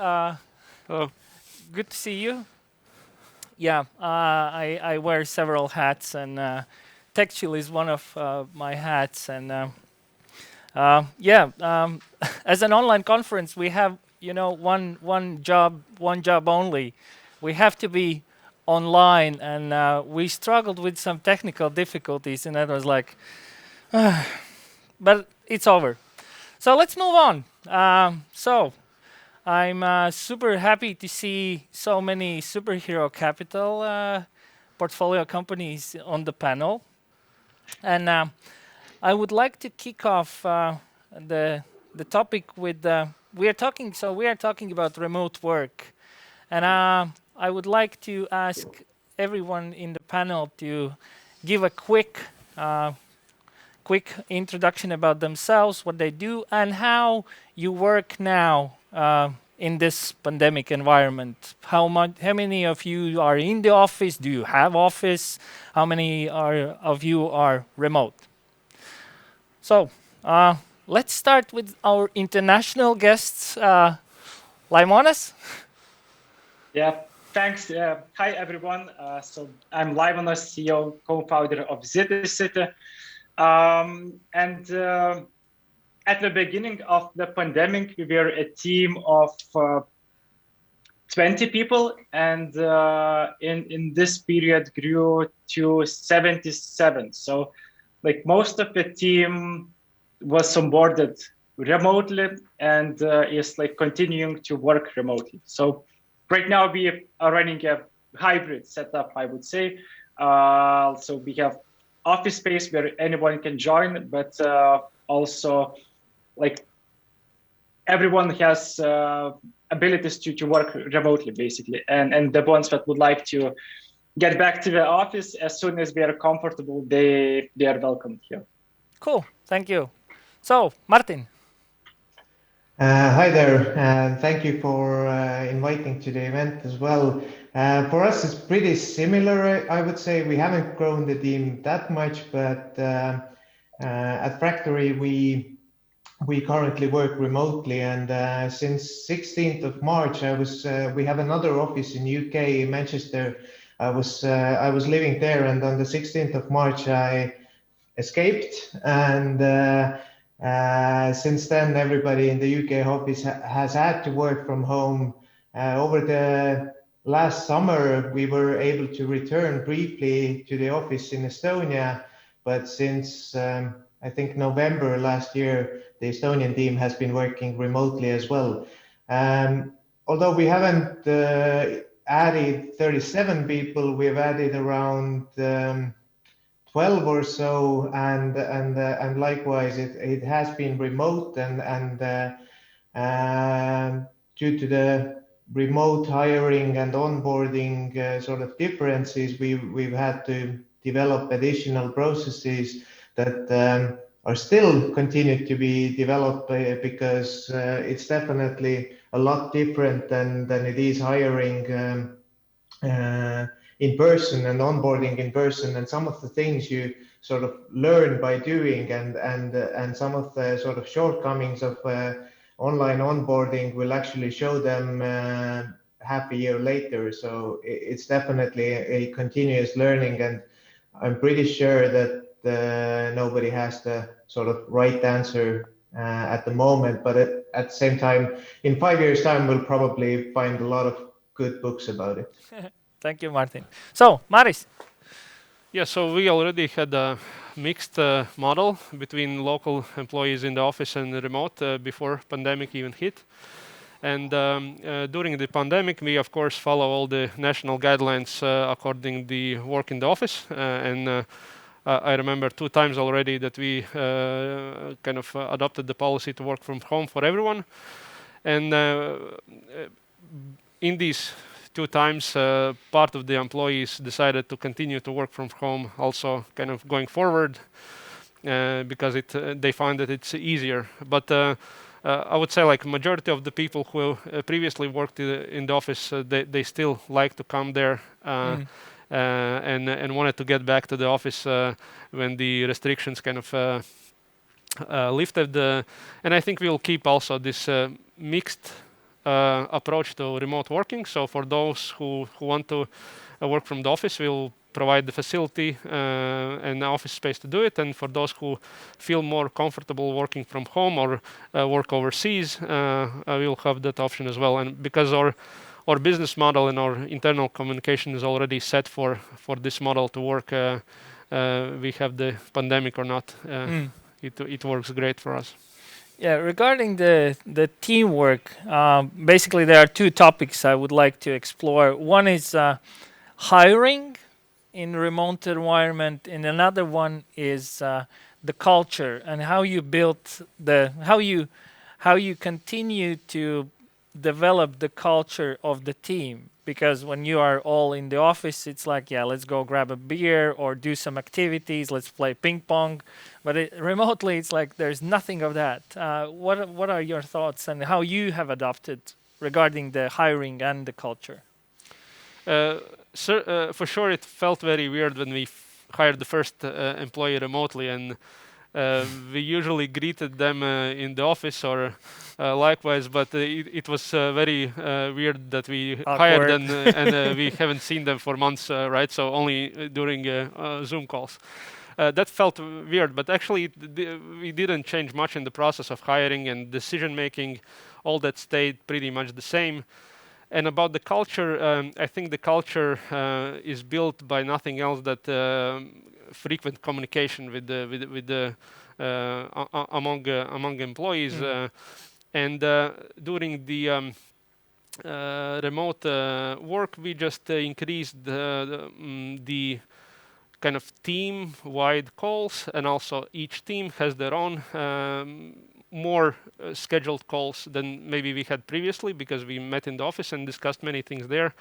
Hello. Good to see you. Yeah, I wear several hats, and TechChill is one of my hats. And yeah, as an online conference, we have one job only. We have to be online, and we struggled with some technical difficulties, and I was like, but it's over. So let's move on. I'm super happy to see so many superhero capital portfolio companies on the panel, and I would like to kick off the topic with we are talking. So we are talking about remote work, and I would like to ask everyone in the panel to give a quick introduction about themselves, what they do, and how you work now in this pandemic environment. How many of you are in the office? Do you have office? How many of you are remote? So let's start with our international guests. Laimonas? Yeah, thanks. Hi, everyone. So I'm Laimonas, CEO, co-founder of Ziticity. And at the beginning of the pandemic, we were a team of 20 people, and in this period grew to 77. So like most of the team was onboarded remotely and is like continuing to work remotely. So right now we are running a hybrid setup, I would say. So we have office space where anyone can join, but also like everyone has abilities to work remotely, basically. And the ones that would like to get back to the office as soon as they are comfortable, they are welcome here. Cool, thank you. So, Martin. Hi there, and thank you for inviting to the event as well. For us, it's pretty similar, I would say. We haven't grown the team that much, but at Fractory, we currently work remotely, and since 16th of March, we have another office in UK, Manchester. I was living there, and on the 16th of March, I escaped, and since then, everybody in the UK office has had to work from home. Over the last summer, we were able to return briefly to the office in Estonia, but since I think November last year, the Estonian team has been working remotely as well. Although we haven't added 37 people, we've added around 12 or so, and likewise it has been remote, and due to the remote hiring and onboarding sort of differences, we've had to develop additional processes that are still continued to be developed because it's definitely a lot different than it is hiring in person and onboarding in person, and some of the things you sort of learn by doing, and some of the sort of shortcomings of online onboarding will actually show them half a year later. So it's definitely a continuous learning, and I'm pretty sure that nobody has the sort of right answer at the moment, but at the same time, in 5 years' time, we'll probably find a lot of good books about it. Thank you, Martin. So, Maris. Yeah, so we already had a mixed model between local employees in the office and remote before pandemic even hit. And during the pandemic, we of course follow all the national guidelines according the work in the office. And I remember 2 times already that we kind of adopted the policy to work from home for everyone. And in these 2 times, part of the employees decided to continue to work from home, also kind of going forward, because they find that it's easier. But I would say like majority of the people who previously worked in the office, they still like to come there and wanted to get back to the office when the restrictions kind of lifted. And I think we'll keep also this mixed approach to remote working. So for those who want to work from the office, we'll provide the facility and the office space to do it. And for those who feel more comfortable working from home or work overseas, we'll have that option as well. And because our business model and our internal communication is already set for this model to work, we have the pandemic or not, it works great for us. Yeah, regarding the teamwork, basically there are two topics I would like to explore. One is hiring in remote environment, and another one is the culture and how you built how you continue to develop the culture of the team. Because when you are all in the office, it's like, yeah, let's go grab a beer or do some activities, let's play ping pong. But remotely, it's like there's nothing of that. What are your thoughts and how you have adopted regarding the hiring and the culture? For sure, it felt very weird when we hired the first employee remotely, and we usually greeted them in the office or likewise, but it was very weird that we hired them and we haven't seen them for months, right? So only during Zoom calls. That felt weird, but actually we didn't change much in the process of hiring and decision making. All that stayed pretty much the same. And about the culture, I think the culture is built by nothing else that frequent communication with the among employees. And during the remote work, we just increased the kind of team-wide calls, and also each team has their own more scheduled calls than maybe we had previously, because we met in the office and discussed many things there.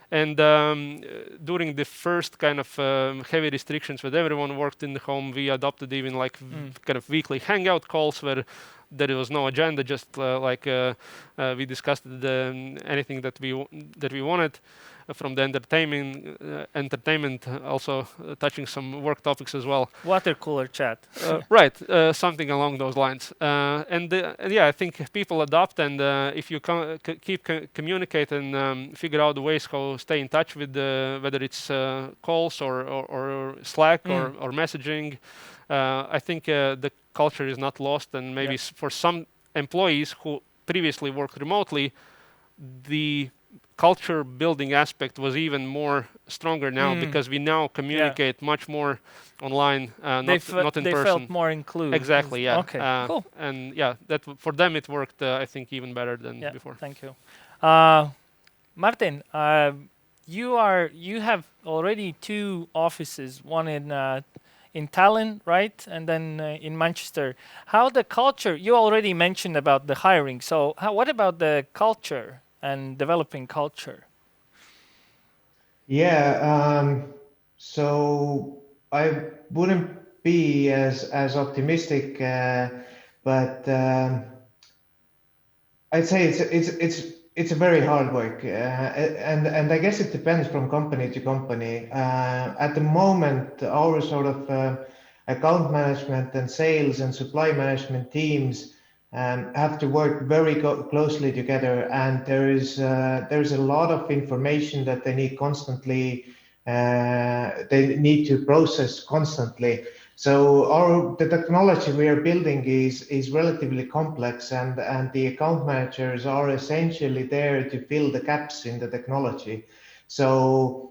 And during the first kind of heavy restrictions when everyone worked in the home, we adopted even like kind of weekly hangout calls where there was no agenda, just we discussed anything that we wanted from the entertainment, also touching some work topics as well. Water cooler chat. Right, something along those lines. And yeah, I think people adopt, and if you keep communicate and figure out the ways how stay in touch with whether it's calls or Slack or messaging, I think the culture is not lost. And maybe for some employees who previously worked remotely, the culture building aspect was even more stronger now, because we now communicate much more online, not in person. They felt more included. Exactly, yeah. Okay, cool. And yeah, that for them it worked, I think, even better than before. Thank you. Martin, you have already 2 offices, one in Tallinn, right? And then in Manchester. How the culture, you already mentioned about the hiring. So what about the culture and developing culture? Yeah, so I wouldn't be as optimistic, but I'd say it's a very hard work, and I guess it depends from company to company. At the moment, our sort of account management and sales and supply management teams have to work very closely together, and there's a lot of information that they need constantly. They need to process constantly. So the technology we are building is relatively complex, and the account managers are essentially there to fill the gaps in the technology. So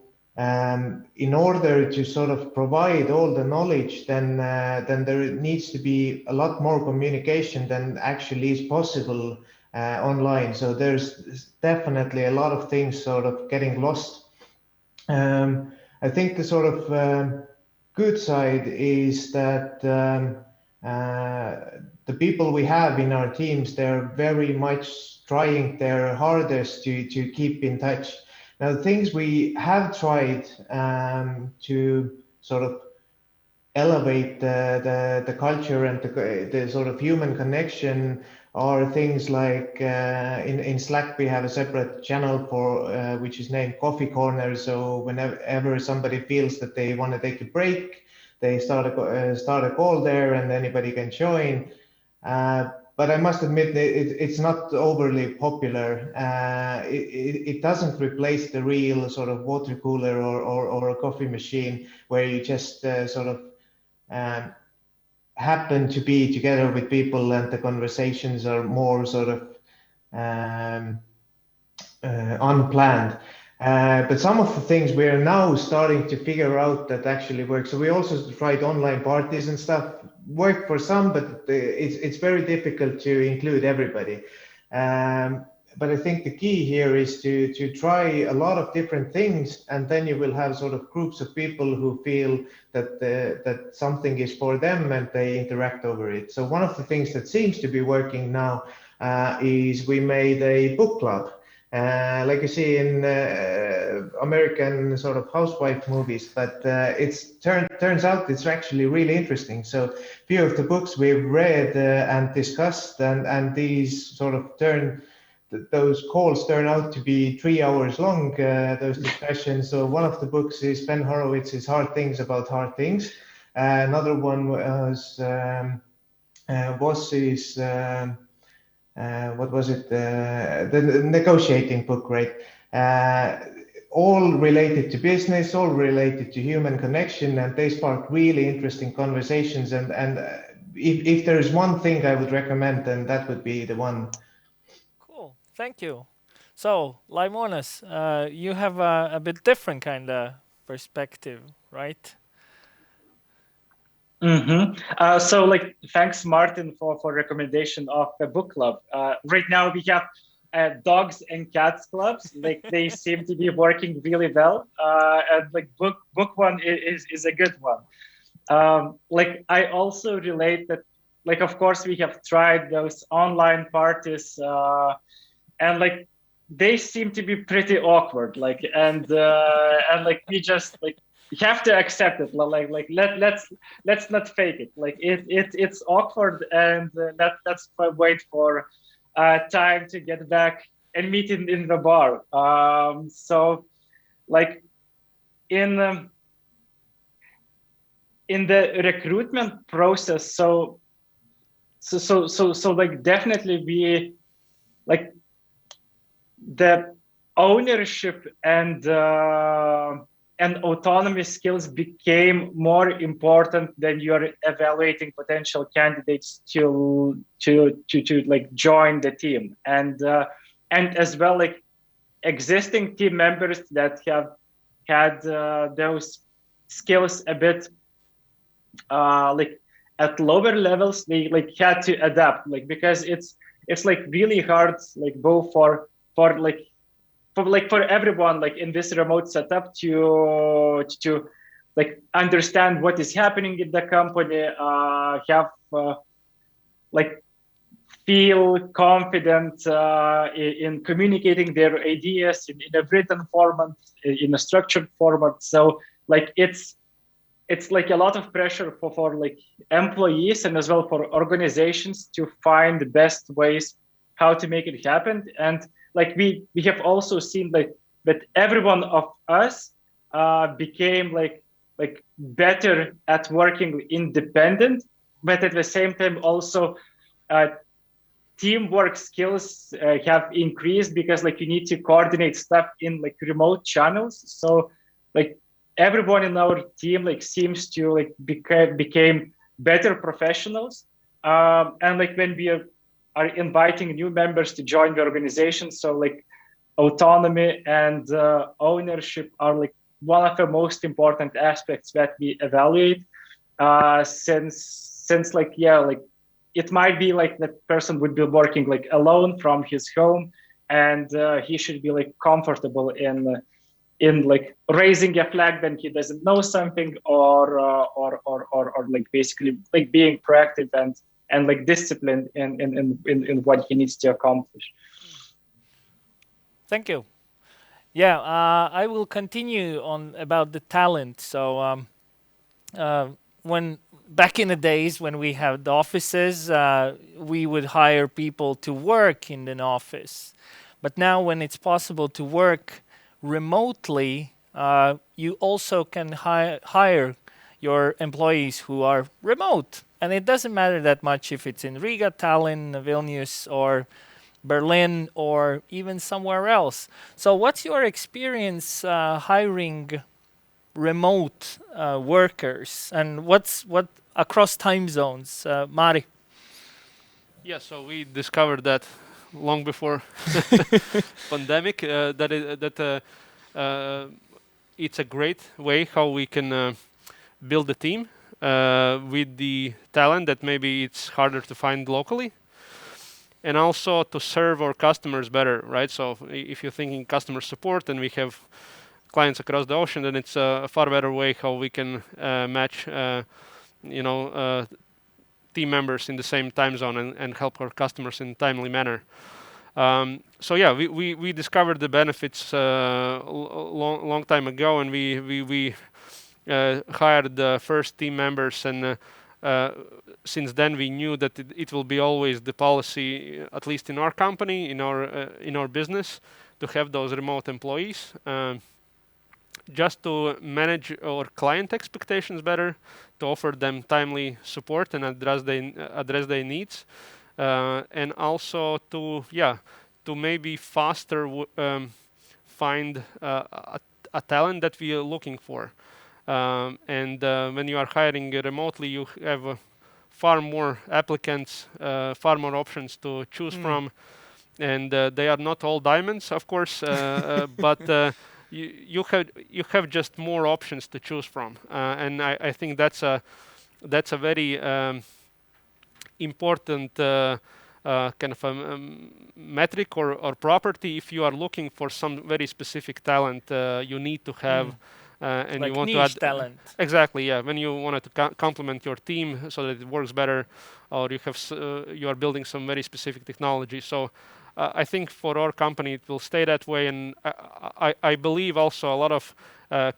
in order to sort of provide all the knowledge, then there needs to be a lot more communication than actually is possible online. So there's definitely a lot of things sort of getting lost. I think the sort of good side is that the people we have in our teams, they're very much trying their hardest to keep in touch. Now, the things we have tried to sort of elevate the culture and the sort of human connection are things like in Slack we have a separate channel for which is named Coffee Corner. So whenever somebody feels that they want to take a break, they start a call there, and anybody can join. but I must admit it's not overly popular. It doesn't replace the real sort of water cooler or a coffee machine where you just sort of happen to be together with people and the conversations are more sort of unplanned. But some of the things we are now starting to figure out that actually work. So we also tried online parties and stuff. Worked for some, but it's very difficult to include everybody. But I think the key here is to try a lot of different things, and then you will have sort of groups of people who feel that something is for them and they interact over it. So one of the things that seems to be working now is we made a book club. Like you see in American sort of housewife movies, but turns out it's actually really interesting. So few of the books we've read and discussed, and these sort of those calls turn out to be 3 hours long, those discussions. So one of the books is Ben Horowitz's Hard Things About Hard Things. Another one was his what was it? The negotiating book, right? All related to business, all related to human connection, and they spark really interesting conversations. And if there is one thing I would recommend, then that would be the one. Cool, thank you. So, Laimonas, you have a bit different kind of perspective, right? So like, thanks Martin for recommendation of the book club. Right now we have dogs and cats clubs. Like they seem to be working really well. And like book one is a good one. Like I also relate that, like, of course we have tried those online parties and like they seem to be pretty awkward. Like, and like we just like, you have to accept it. Like let's not fake it. Like it's awkward, and let's wait for time to get back and meet in the bar. So like in the recruitment process, so like definitely we like the ownership and autonomy skills became more important than you're evaluating potential candidates to like join the team, and as well like existing team members that have had those skills a bit like at lower levels, they like had to adapt, like because it's like really hard, like both for everyone like in this remote setup to like understand what is happening in the company, have like feel confident in communicating their ideas in a written format, in a structured format. So like it's like a lot of pressure for like employees and as well for organizations to find the best ways how to make it happen. And like we have also seen like that every one of us became like better at working independent, but at the same time also teamwork skills have increased because like you need to coordinate stuff in like remote channels. So like everyone in our team like seems to like became better professionals, and like when we are inviting new members to join the organization, so like autonomy and ownership are like one of the most important aspects that we evaluate, since like like it might be like that person would be working like alone from his home, and he should be like comfortable in like raising a flag when he doesn't know something, or like basically like being proactive and like disciplined in what he needs to accomplish. Thank you. Yeah, I will continue on about the talent. So when back in the days when we had the offices, we would hire people to work in an office. But now when it's possible to work remotely, you also can hire your employees who are remote. And it doesn't matter that much if it's in Riga, Tallinn, Vilnius, or Berlin, or even somewhere else. So what's your experience hiring remote workers, and what across time zones? Mari? Yeah, so we discovered that long before pandemic that it's a great way how we can build a team with the talent that maybe it's harder to find locally, and also to serve our customers better, right? So if you're thinking customer support and we have clients across the ocean, then it's a far better way how we can match, team members in the same time zone and help our customers in a timely manner. So yeah, we discovered the benefits long time ago, and we hired the first team members, and since then we knew that it will be always the policy, at least in our company, in our business, to have those remote employees, just to manage our client expectations better, to offer them timely support and address their needs, and also to maybe faster find a talent that we are looking for. And when you are hiring remotely, you have far more applicants, far more options to choose from, and they are not all diamonds, of course, but you have just more options to choose from, and I think that's a very important kind of a metric or property. If you are looking for some very specific talent, you need to have and like you want niche to add talent. Exactly, yeah. When you wanted to complement your team so that it works better, or you are building some very specific technology. So I think for our company it will stay that way, and I believe also a lot of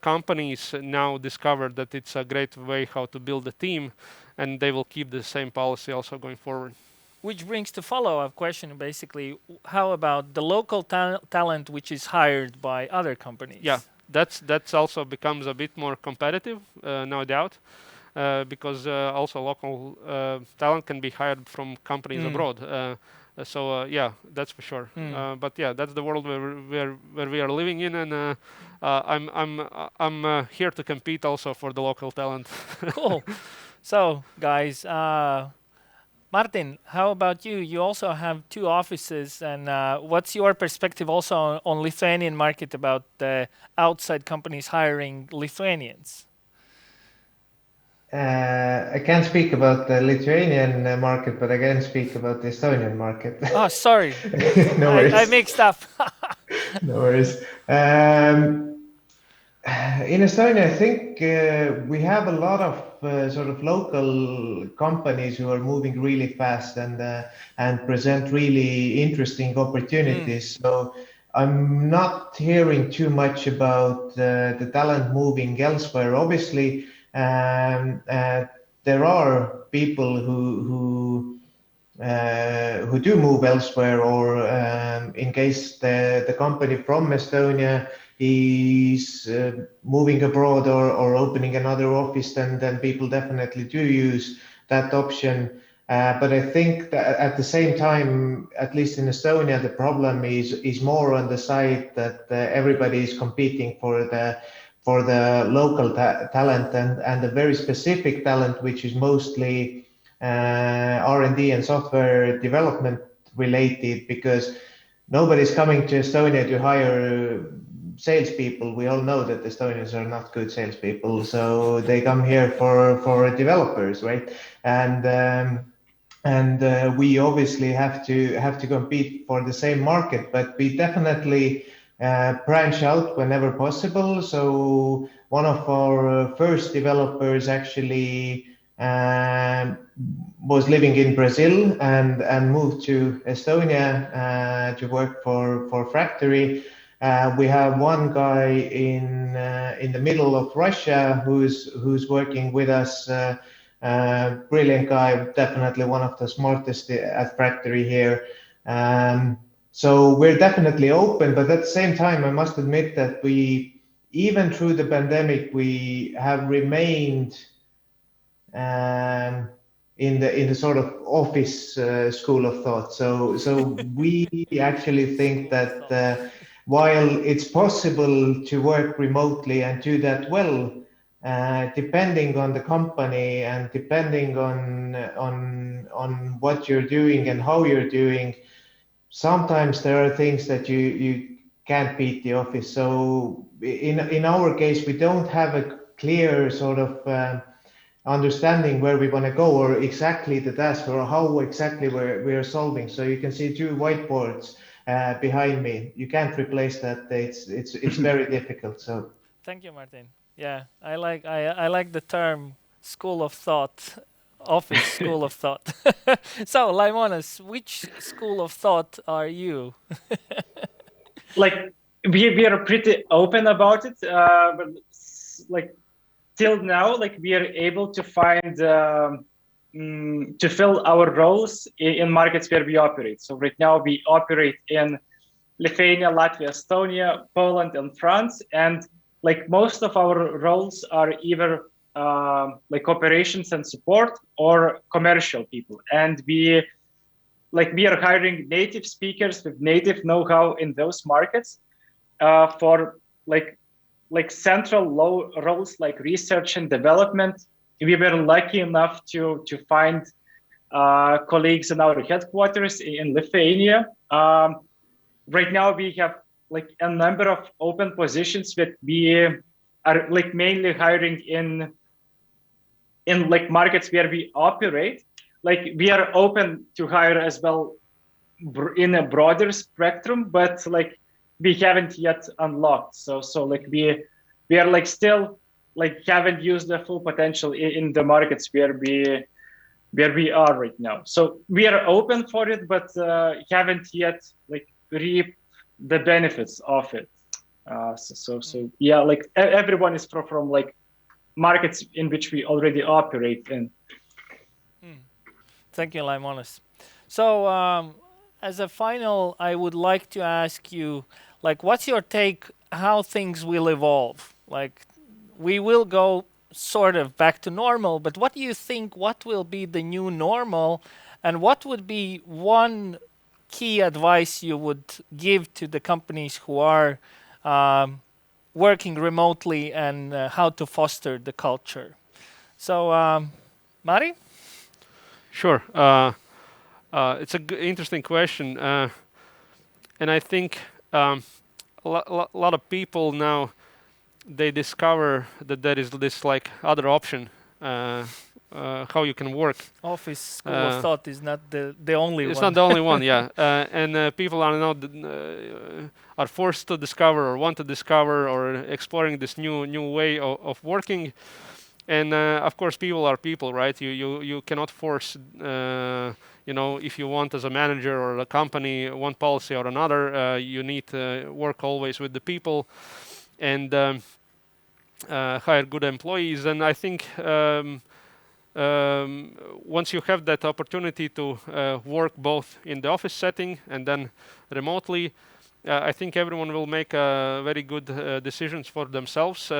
companies now discovered that it's a great way how to build a team, and they will keep the same policy also going forward. Which brings to follow-up question, basically, how about the local talent which is hired by other companies? Yeah, that's also becomes a bit more competitive, no doubt, because also local talent can be hired from companies abroad. So yeah, that's for sure. But yeah, that's the world where we are living in, and I'm here to compete also for the local talent. Cool. So guys, Martin, how about you? You also have 2 offices, and what's your perspective also on Lithuanian market about outside companies hiring Lithuanians? I can't speak about the Lithuanian market, but I can speak about the Estonian market. Oh, sorry. No worries. I mixed up. No worries. In Estonia, I think we have a lot of sort of local companies who are moving really fast and present really interesting opportunities. So I'm not hearing too much about the talent moving elsewhere. Obviously, there are people who do move elsewhere, or in case the company from Estonia is moving abroad or opening another office, then people definitely do use that option. But I think that at the same time, at least in Estonia, the problem is more on the side that everybody is competing for the local talent and the very specific talent, which is mostly R&D and software development related, because nobody's coming to Estonia to hire salespeople. We all know that Estonians are not good salespeople, so they come here for developers, right? And we obviously have to compete for the same market, but we definitely branch out whenever possible. So one of our first developers actually was living in Brazil and moved to Estonia to work for Fractory. We have one guy in the middle of Russia who's working with us. Brilliant guy, definitely one of the smartest at Fractory here. So we're definitely open, but at the same time, I must admit that even through the pandemic, we have remained in the sort of office school of thought. So we actually think that while it's possible to work remotely and do that well, depending on the company and depending on what you're doing and how you're doing, sometimes there are things that you can't beat the office. So in our case, we don't have a clear sort of understanding where we want to go or exactly the task or how exactly we are solving. So you can see two whiteboards behind me. You can't replace that. It's very difficult. So thank you, Martin. Yeah, I like the term school of thought, office school of thought. So, Laimonas, which school of thought are you? Like we are pretty open about it, but like till now, like we are able to find to fill our roles in markets where we operate. So right now we operate in Lithuania, Latvia, Estonia, Poland, and France, and like most of our roles are either like operations and support or commercial people, and we are hiring native speakers with native know-how in those markets for like central low roles like research and development. We were lucky enough to find colleagues in our headquarters in Lithuania. Right now we have like a number of open positions that we are like mainly hiring in like markets where we operate. Like we are open to hire as well in a broader spectrum, but like we haven't yet unlocked. So like we are like still like haven't used the full potential in the markets where we are right now. So we are open for it, but haven't yet like reap the benefits of it. So yeah, like everyone is from like markets in which we already operate in. Thank you, Laimonas. So as a final, I would like to ask you, like, what's your take how things will evolve? Like, we will go sort of back to normal, but what do you think, what will be the new normal, and what would be one key advice you would give to the companies who are working remotely and how to foster the culture? So, Mari? Sure. It's an interesting question. And I think a lot of people now, they discover that there is this like other option, how you can work. Office school of thought is not the only one. It's not the only one, yeah. And people are now are forced to discover or want to discover or exploring this new way of working. And of course, people are people, right? You cannot force, if you want as a manager or a company one policy or another, you need to work always with the people and hire good employees. And I think once you have that opportunity to work both in the office setting and then remotely, I think everyone will make very good decisions for themselves.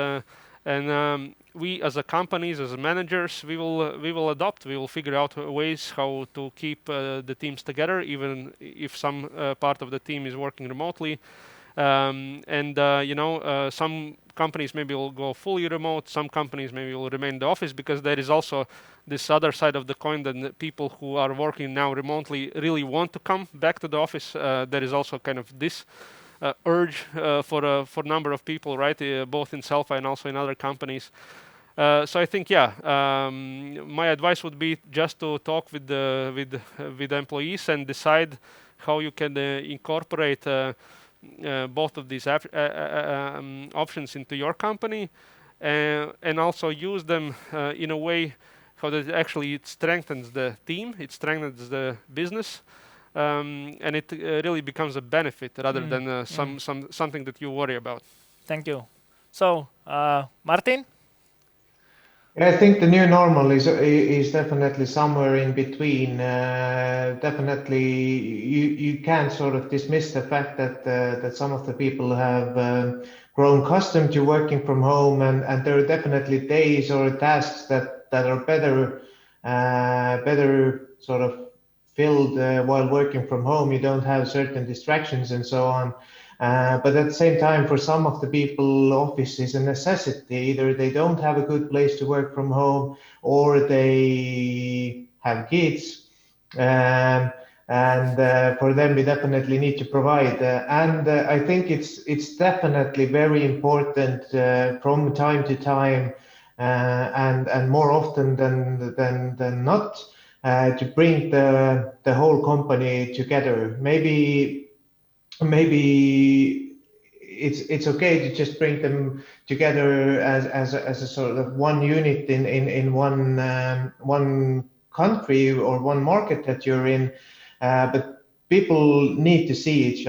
And we, as a companies, as a managers, we will adopt. We will figure out ways how to keep the teams together, even if some part of the team is working remotely. Some companies maybe will go fully remote. Some companies maybe will remain in the office, because there is also this other side of the coin that people who are working now remotely really want to come back to the office. There is also kind of this urge for a number of people, right? Both in Sellfy and also in other companies. So I think, my advice would be just to talk with the employees and decide how you can incorporate both of these options into your company, and also use them in a way how that actually it strengthens the team, it strengthens the business. And it really becomes a benefit rather than something that you worry about. Thank you. So, Martin? I think the new normal is definitely somewhere in between. Definitely, you can't sort of dismiss the fact that some of the people have grown accustomed to working from home, and there are definitely days or tasks that are better better sort of filled while working from home. You don't have certain distractions and so on. But at the same time, for some of the people, office is a necessity. Either they don't have a good place to work from home, or they have kids. And for them, we definitely need to provide. And I think it's definitely very important from time to time, and more often than not, to bring the whole company together. Maybe it's okay to just bring them together as a sort of one unit in one country or one market that you're in, but people need to see each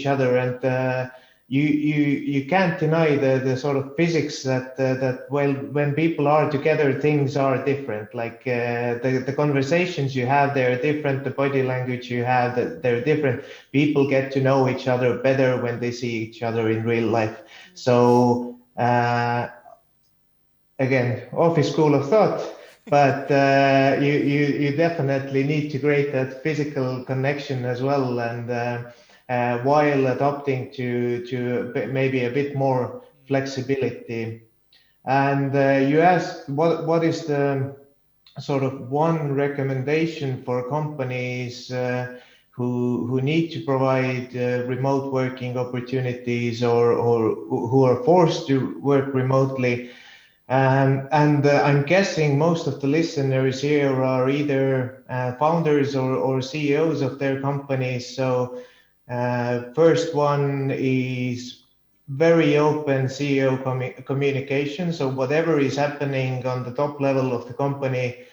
other, and you can't deny the sort of physics that well, when people are together, things are different. Like the conversations you have, they're different. The body language you have, they're different. People get to know each other better when they see each other in real life. So again, office school of thought, but you definitely need to create that physical connection as well, and while adopting to maybe a bit more flexibility. And you asked what is the sort of one recommendation for companies who need to provide remote working opportunities, or who are forced to work remotely. And I'm guessing most of the listeners here are either founders or CEOs of their companies. So first one is very open CEO communication. So whatever is happening on the top level of the company,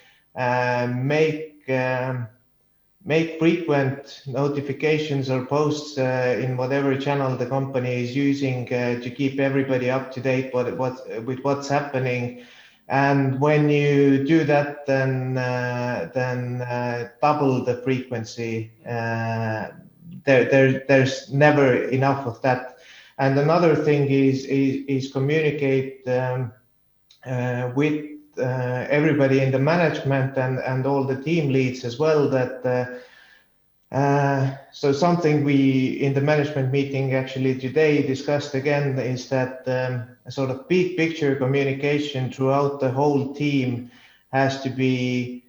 make frequent notifications or posts in whatever channel the company is using to keep everybody up to date with what's happening. And when you do that, then double the frequency. There's never enough of that. And another thing is communicate with everybody in the management and all the team leads as well. That so something we in the management meeting actually today discussed again is that a sort of big picture communication throughout the whole team has to be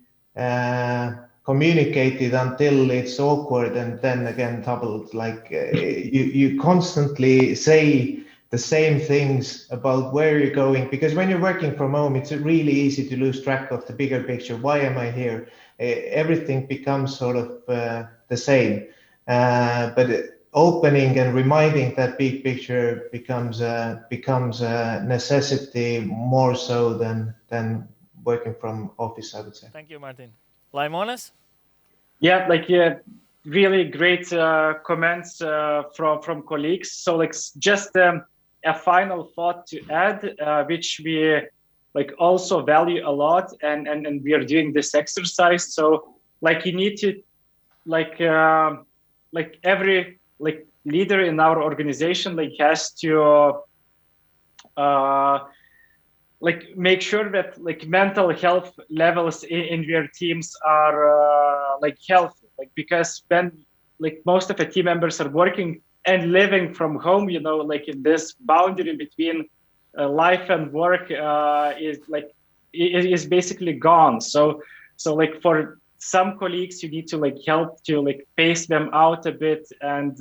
communicated until it's awkward, and then again doubled. Like you constantly say the same things about where you're going, because when you're working from home, it's really easy to lose track of the bigger picture. Why am I here? Everything becomes sort of the same, but opening and reminding that big picture becomes a necessity more so than working from office, I would say. Thank you, Martin. Laimonas? Yeah, really great comments from colleagues. So just a final thought to add, which we also value a lot, and we are doing this exercise. So you need to every leader in our organization has to make sure that mental health levels in their teams are healthy, because when most of the team members are working and living from home, in this boundary between life and work is basically gone. So for some colleagues, you need to help to pace them out a bit, and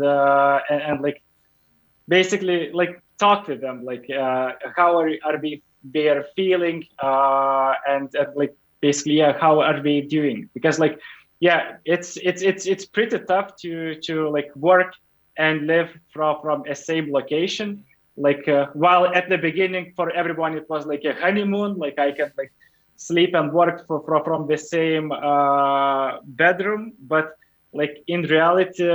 basically talk with them, how are they are feeling, and basically how are they doing, because it's pretty tough to work and live from a same location. While at the beginning for everyone it was a honeymoon, I can sleep and work from the same bedroom, but in reality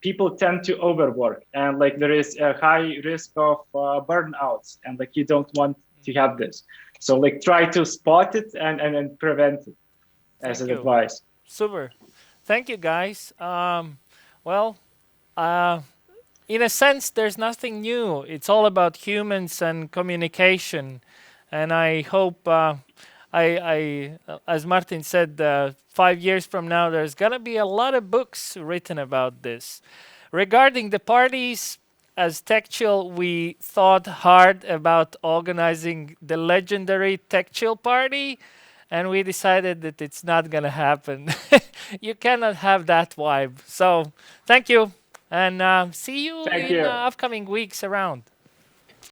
people tend to overwork, and there is a high risk of burnouts, and you don't want to have this. So try to spot it and prevent it as an advice. Super. Thank you, guys. In a sense, there's nothing new. It's all about humans and communication. And I hope as Martin said, 5 years from now, there's gonna be a lot of books written about this. Regarding the parties, as TechChill, we thought hard about organizing the legendary TechChill party, and we decided that it's not gonna happen. You cannot have that vibe. So thank you, and see you Thank in you. upcoming weeks around.